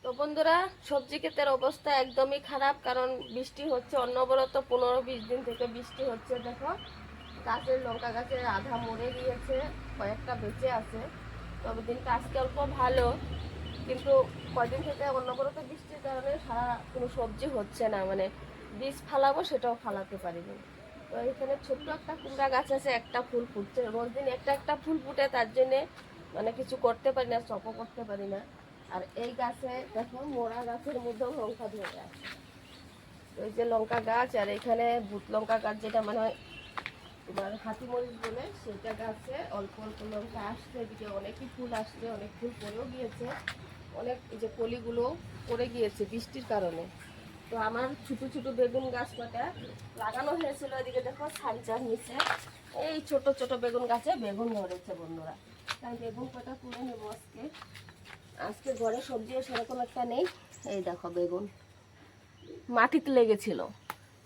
তো বন্ধুরা, সবজি ক্ষেতের অবস্থা একদমই খারাপ, কারণ বৃষ্টি হচ্ছে অনবরত 15-20 দিন থেকে বৃষ্টি হচ্ছে। দেখো, গাছের লঙ্কা গাছে আধা মরে গিয়েছে, কয়েকটা বেঁচে আছে। তবে দিনটা আজকে অল্প ভালো, কিন্তু কয়দিন থেকে অনবরত বৃষ্টির কারণে সারা কোনো সবজি হচ্ছে না, মানে বীজ ফালাবো সেটাও ফালাতে পারিনি। তো এখানে ছোট্ট একটা কুমড়া গাছ আছে, একটা ফুল ফুটছে, রোজ দিন একটা একটা ফুল ফুটে, তার জন্যে মানে কিছু করতে পারি না, চপও করতে পারি না। আর এই গাছে দেখো, মোড়া গাছের মধ্যেও লঙ্কা ধরে আছে। ওই যে লঙ্কা গাছ, আর এখানে ভূত লঙ্কা গাছ, যেটা মানে হয় তোমার হাতি মরিচ বলে, সেটা গাছে অল্প অল্প লঙ্কা আসছে, এদিকে অনেকই ফুল আসছে, অনেক ফুল পড়েও গিয়েছে, অনেক এই যে কলিগুলো পড়ে গিয়েছে বৃষ্টির কারণে। তো আমার ছোটো ছোটো বেগুন গাছ কটা লাগানো হয়েছিল, এদিকে দেখো ছাইচার নিচে এই ছোট ছোট বেগুন গাছে বেগুন ধরেছে বন্ধুরা। তাই বেগুন কটা তুলে নেবো আজকে। আজকে ঘরে সবজিও সেরকম একটা নেই। এই দেখো বেগুন মাটিতে লেগেছিল,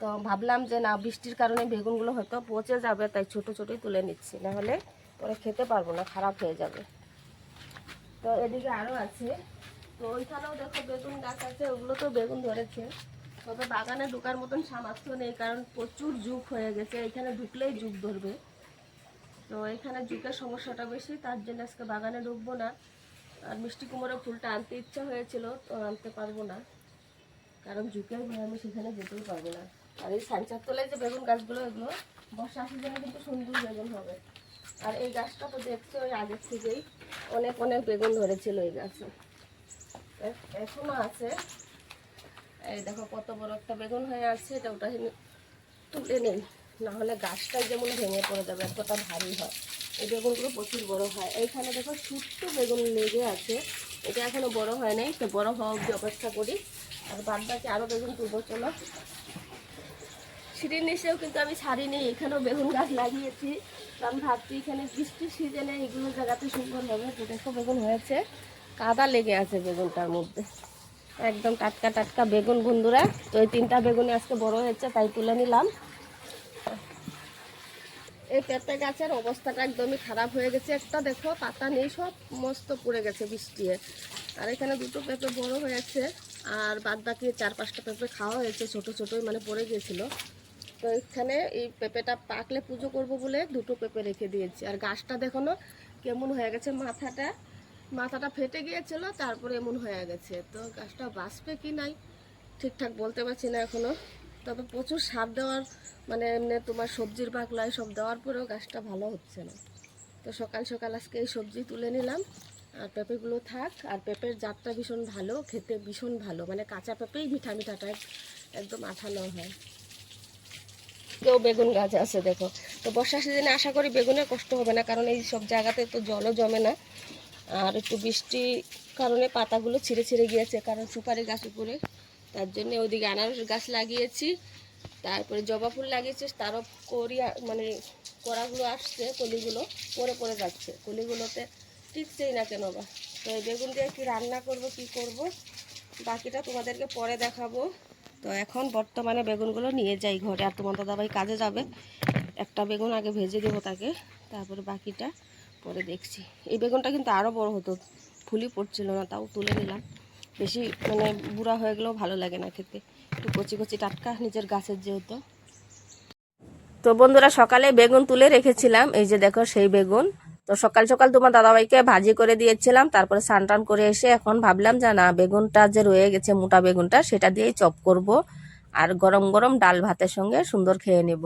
তো ভাবলাম যে না, বৃষ্টির কারণে বেগুনগুলো হয়তো পচে যাবে, তাই ছোট ছোটই তুলে নিচ্ছি, নাহলে পরে খেতে পারবো না, খারাপ হয়ে যাবে। তো এদিকে আরও আছে, তো ওইখানেও দেখো বেগুন গাছ আছে, ওগুলো তো বেগুন ধরেছে। তবে বাগানে ঢোকার মতন সামর্থ্য নেই, কারণ প্রচুর জুক হয়ে গেছে, এখানে ঢুকলেই জুক ধরবে। তো এখানে জুকের সমস্যাটা বেশি, তার জন্য আজকে বাগানে ঢুকবো না। আর মিষ্টি কুমড়োর ফুলটা আনতে ইচ্ছা হয়েছিল, তো আনতে পারবো না, কারণ জুকের ভয়ে আমি সেখানে যেতেই পারবো না। আর এই সানচার তলায় যে বেগুন গাছগুলো, এগুলো বর্ষা সিজনে কিন্তু সুন্দর বেগুন হবে। আর এই গাছটা তো দেখছো, ওই আগের থেকেই অনেক অনেক বেগুন ধরেছিল এই গাছে, এখনো আছে। এই দেখো কত বড় একটা বেগুন হয়ে আছে, এটা ওটা তুলে নেই, না হলে গাছটাই যেমন ভেঙে পড়ে যাবে, এতটা ভারী হয়। এই বেগুনগুলো প্রচুর বড় হয়। এইখানে দেখো ছোট্ট বেগুন লেগে আছে, এটা এখনো বড় হয় নাই, তো বড় হওয়া অবধি অপেক্ষা করি। আর বাদ বাকি আরও বেগুন তুলবো, চলো। সিঁড়ির নিচেও কিন্তু আমি ছাড়িনি, এখানেও বেগুন গাছ লাগিয়েছি, কারণ ভাবছি এখানে বৃষ্টির সিজনে এগুলো জায়গাতে সুন্দর হবে। তো দেখো বেগুন হয়েছে, কাদা লেগে আছে বেগুনটার মধ্যে, একদম টাটকা টাটকা বেগুন বন্ধুরা। তো এই 3টা বেগুনই আজকে বড় হয়েছে, তাই তুলে নিলাম। এই পেঁপে গাছের অবস্থাটা একদমই খারাপ হয়ে গেছে, একটা দেখো পাতা নেই, সব মস্ত পড়ে গেছে বৃষ্টিতে। আর এখানে দুটো পেঁপে বড় হয়েছে, আর বাদ বাকি 4-5টা পেঁপে খাওয়া হয়েছে, ছোট ছোটই মানে পড়ে গিয়েছিল। তো এখানে এই পেঁপেটা পাকলে পুজো করব বলে দুটো পেঁপে রেখে দিয়েছি। আর গাছটা দেখো না কেমন হয়ে গেছে, মাথাটা মাথাটা ফেটে গিয়েছিল, তারপরে এমন হয়ে গেছে। তো গাছটা বাঁচবে কি নাই ঠিকঠাক বলতে পারছি না এখনো। তবে প্রচুর সার দেওয়ার মানে এমনি তোমার সবজির বাগলায় সব দেওয়ার পরেও গাছটা ভালো হচ্ছে না। তো সকাল সকাল আজকে এই সবজি তুলে নিলাম, আর পেঁপেগুলো থাক। আর পেঁপের জাতটা ভীষণ ভালো, খেতে ভীষণ ভালো, মানে কাঁচা পেঁপেই মিঠা মিঠাটা একদম আঠালো হয়। কেউ বেগুন গাছ আছে দেখো। তো বর্ষা সিজনে আশা করি বেগুনের কষ্ট হবে না, কারণ এই সব জায়গাতে তো জলও জমে না। আর একটু বৃষ্টির কারণে পাতাগুলো ছিঁড়ে ছিঁড়ে গিয়েছে, কারণ সুপারি গাছ উপরে, তার জন্য ওইদিকে আনারস গাছ লাগিয়েছি, তারপরে জবা ফুল লাগিয়েছি, তারও করিয়া মানে কড়াগুলো আসছে, কলিগুলো পরে পড়ে যাচ্ছে, কলিগুলোতে টিকছেই না কেন বা। তো এই বেগুন দিয়ে কী রান্না করব, কি করব, বাকিটা তোমাদেরকে পরে দেখাবো। তো এখন বর্তমানে বেগুনগুলো নিয়ে যাই ঘরে, আর তোমার দাদাভাই কাজে যাবে, একটা বেগুন আগে ভেজে দেবো তাকে, তারপরে বাকিটা পরে দেখছি। এই বেগুনটা কিন্তু আরও বড় হতো, ফুলই পড়ছিল না, তাও তুলে নিলাম। বেশি মানে বুড়া হয়ে গেলেও ভালো লাগে না খেতে, একটু কচি কচি টাটকা নিজের গাছের যেহেতু। তো বন্ধুরা, সকালে বেগুন তুলে রেখেছিলাম, এই যে দেখো সেই বেগুন। তো সকাল সকাল তোমার দাদাভাইকে ভাজি করে দিয়েছিলাম, তারপরে স্নান টান করে এসে এখন ভাবলাম যে না, বেগুনটা যে রয়ে গেছে মোটা বেগুনটা, সেটা দিয়েই চপ করব, আর গরম গরম ডাল ভাতের সঙ্গে সুন্দর খেয়ে নেব।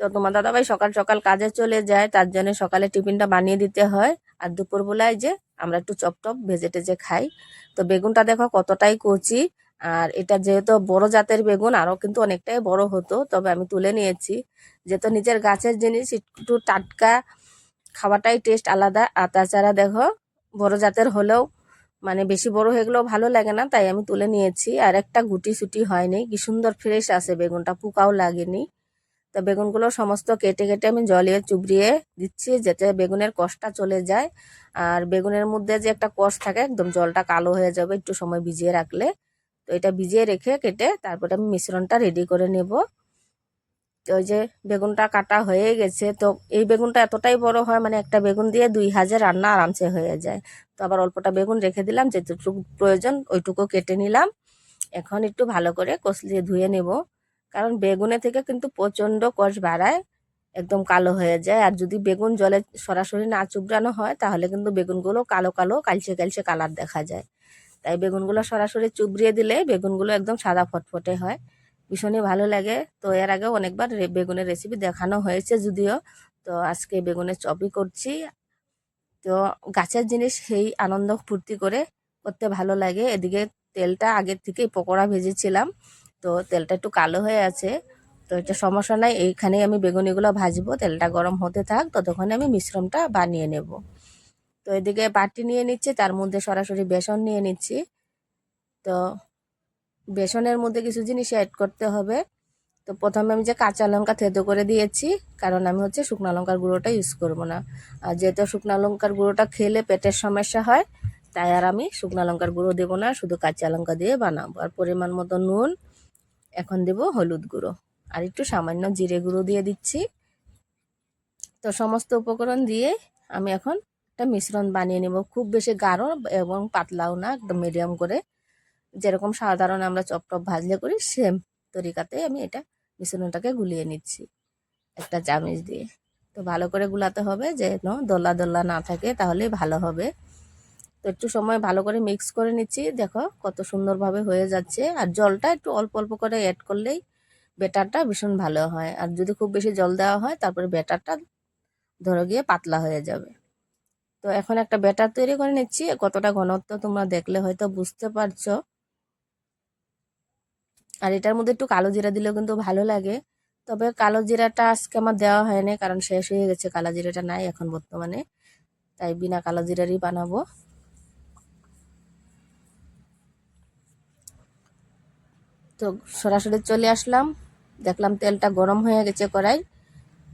তো তোমার দাদাভাই সকাল সকাল কাজে চলে যায়, তার জন্য সকালে টিফিনটা বানিয়ে দিতে হয়। আর দুপুরবেলায় যে আমরা একটু চপ টপ ভেজে টেজে খাই। তো বেগুনটা দেখো কতটাই কচি, আর এটা যেহেতু বড় জাতের বেগুন, আরও কিন্তু অনেকটাই বড় হতো, তবে আমি তুলে নিয়েছি, যেহেতু নিজের গাছের জিনিস একটু টাটকা খাওয়াটাই টেস্ট আলাদা। আর তাছাড়া দেখো বড় জাতের হলেও মানে বেশি বড় হয়ে গেলেও ভালো লাগে না, তাই আমি তুলে নিয়েছি। আর একটা গুটি সুটি হয়নি, কি সুন্দর ফ্রেশ আছে বেগুনটা, পোকাও লাগেনি। তো বেগুনগুলো সমস্ত কেটে কেটে আমি জলে চুবড়িয়ে দিচ্ছি, যাতে বেগুনের কষটা চলে যায়। আর বেগুনের মধ্যে যে একটা কষ থাকে, একদম জলটা কালো হয়ে যাবে একটু সময় ভিজিয়ে রাখলে। তো এটা ভিজিয়ে রেখে কেটে তারপরে আমি মিশ্রণটা রেডি করে নেব। তো ওই যে বেগুনটা কাটা হয়ে গেছে। তো এই বেগুনটা এতটাই বড় হয়, মানে একটা বেগুন দিয়ে 2 ভাজে রান্না আরামসে হয়ে যায়। তো আবার অল্পটা বেগুন রেখে দিলাম, যেটুকু প্রয়োজন ওইটুকু কেটে নিলাম। এখন একটু ভালো করে কষলিয়ে ধুয়ে নেব, কারণ বেগুনে থেকে কিন্তু প্রচণ্ড কষ বাড়ায়, একদম কালো হয়ে যায়। আর যদি বেগুন জলে সরাসরি না চুবড়ানো হয় তাহলে কিন্তু বেগুনগুলো কালো কালো কালচে কালচে কালার দেখা যায়। তাই বেগুনগুলো সরাসরি চুবড়িয়ে দিলে বেগুনগুলো একদম সাদা ফটফটে হয়, ভীষণই ভালো লাগে। তো এর আগেও অনেকবার বেগুনের রেসিপি দেখানো হয়েছে যদিও। তো আজকে বেগুনের চপই করছি। তো গাছের জিনিস সেই আনন্দ ফুর্তি করে করতে ভালো লাগে। এদিকে তেলটা আগের থেকেই পকোড়া ভেজেছিলাম, তো তেলটা একটু কালো হয়ে আছে। তো এটা সমস্যা নাই, এইখানেই আমি বেগুনিগুলো ভাজবো। তেলটা গরম হতে থাক, ততক্ষণে আমি মিশ্রণটা বানিয়ে নেব। তো এদিকে বাটি নিয়ে নিচ্ছি, তার মধ্যে সরাসরি বেসন নিয়ে নিচ্ছি। তো বেসনের মধ্যে কিছু জিনিস অ্যাড করতে হবে। তো প্রথমে আমি যে কাঁচা লঙ্কা থেতো করে দিয়েছি, কারণ আমি হচ্ছে শুকনো লঙ্কার গুঁড়োটা ইউজ করব না। আর যেহেতু শুকনো লঙ্কার গুঁড়োটা খেলে পেটের সমস্যা হয়, তাই আর আমি শুকনো লঙ্কার গুঁড়ো দেবো না, শুধু কাঁচা লঙ্কা দিয়ে বানাবো। আর পরিমাণ মতো নুন, এখন দেব হলুদ গুঁড়ো, আর একটু সামান্য জিরে গুঁড়ো দিয়ে দিচ্ছি। তো সমস্ত উপকরণ দিয়ে আমি এখন একটা মিশ্রণ বানিয়ে নেব। খুব বেশি গাঢ় এবং পাতলাও না, একদম মিডিয়াম করে, যেরকম সাধারণ আমরা চপ টপ ভাজলে করি সেম তরিকাতে আমি এটা মিশ্রণটাকে গুলিয়ে নিচ্ছি একটা চামচ দিয়ে। তো ভালো করে গুলাতে হবে, যেন দোলা দোলা না থাকে, তাহলেই ভালো হবে। তো একটু সময় ভালো করে মিক্স করে নিচ্ছি। দেখো কত সুন্দরভাবে হয়ে যাচ্ছে। আর জলটা একটু অল্প অল্প করে অ্যাড করলেই ব্যাটারটা ভীষণ ভালো হয়। আর যদি খুব বেশি জল দেওয়া হয় তারপরে ব্যাটারটা ধরে গিয়ে পাতলা হয়ে যাবে। তো এখন একটা ব্যাটার তৈরি করে নিচ্ছি। কতটা ঘনত্ব তোমরা দেখলে হয়তো বুঝতে পারছো। আর এটার মধ্যে একটু কালো জিরা দিলেও কিন্তু ভালো লাগে। তবে কালো জিরাটা আজকে আমার দেওয়া হয়নি, কারণ শেষ হয়ে গেছে, কালো জিরাটা নাই এখন বর্তমানে, তাই বিনা কালো জিরারই বানাবো। তো সরাসরি চলে আসলাম, দেখলাম তেলটা গরম হয়ে গেছে কড়াই।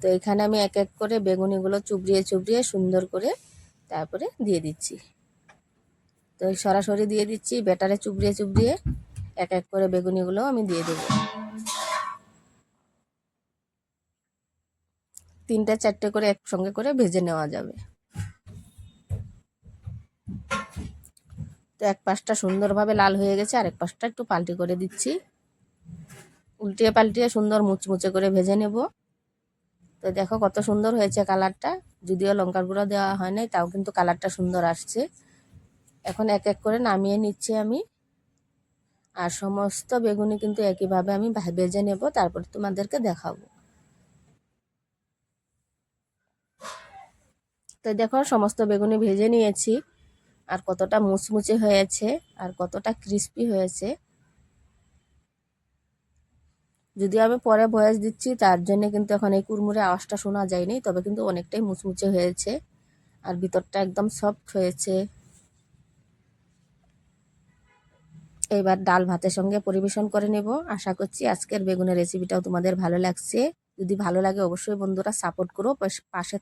তো এখানে আমি এক এক করে বেগুনিগুলো চুবড়িয়ে চুবড়িয়ে সুন্দর করে তারপরে দিয়ে দিচ্ছি। তো সরাসরি দিয়ে দিচ্ছি, ব্যাটারে চুবড়িয়ে চুবড়িয়ে এক এক করে বেগুনিগুলো আমি দিয়ে দেবো। 3টে 4টে করে একসঙ্গে করে ভেজে নেওয়া যাবে। তো এক পাশটা সুন্দরভাবে লাল হয়ে গেছে, আর এক পাশটা একটু পাল্টি করে দিচ্ছি। উল্টিয়ে পাল্টিয়ে সুন্দর মুচমুচে করে ভেজে নেব। তো দেখো কত সুন্দর হয়েছে কালারটা, যদিও লঙ্কার গুঁড়ো দেওয়া হয় নাই, তাও কিন্তু কালারটা সুন্দর আসছে। এখন এক এক করে নামিয়ে নিচ্ছি আমি। আর সমস্ত বেগুনি কিন্তু একইভাবে আমি ভেজে নেব, তারপর তোমাদেরকে দেখাবো। তো দেখো সমস্ত বেগুনি ভেজে নিয়েছি, আর কতটা মুচমুচে হয়েছে আর কতটা ক্রিস্পি হয়েছে। যদিও আমি পরে ভয়েস দিচ্ছি, তার জন্য কিন্তু এখন এই কুড়মুড়ে আওয়াজটা শোনা যায়নি, তবে কিন্তু অনেকটাই মুচমুচে হয়েছে আর ভিতরটা একদম সফট হয়েছে। এবার ডাল ভাতের সঙ্গে পরিবেশন করে নেব। আশা করছি আজকের বেগুনের রেসিপিটাও তোমাদের ভালো লাগছে। যদি ভালো লাগে অবশ্যই বন্ধুরা সাপোর্ট করো, পাশে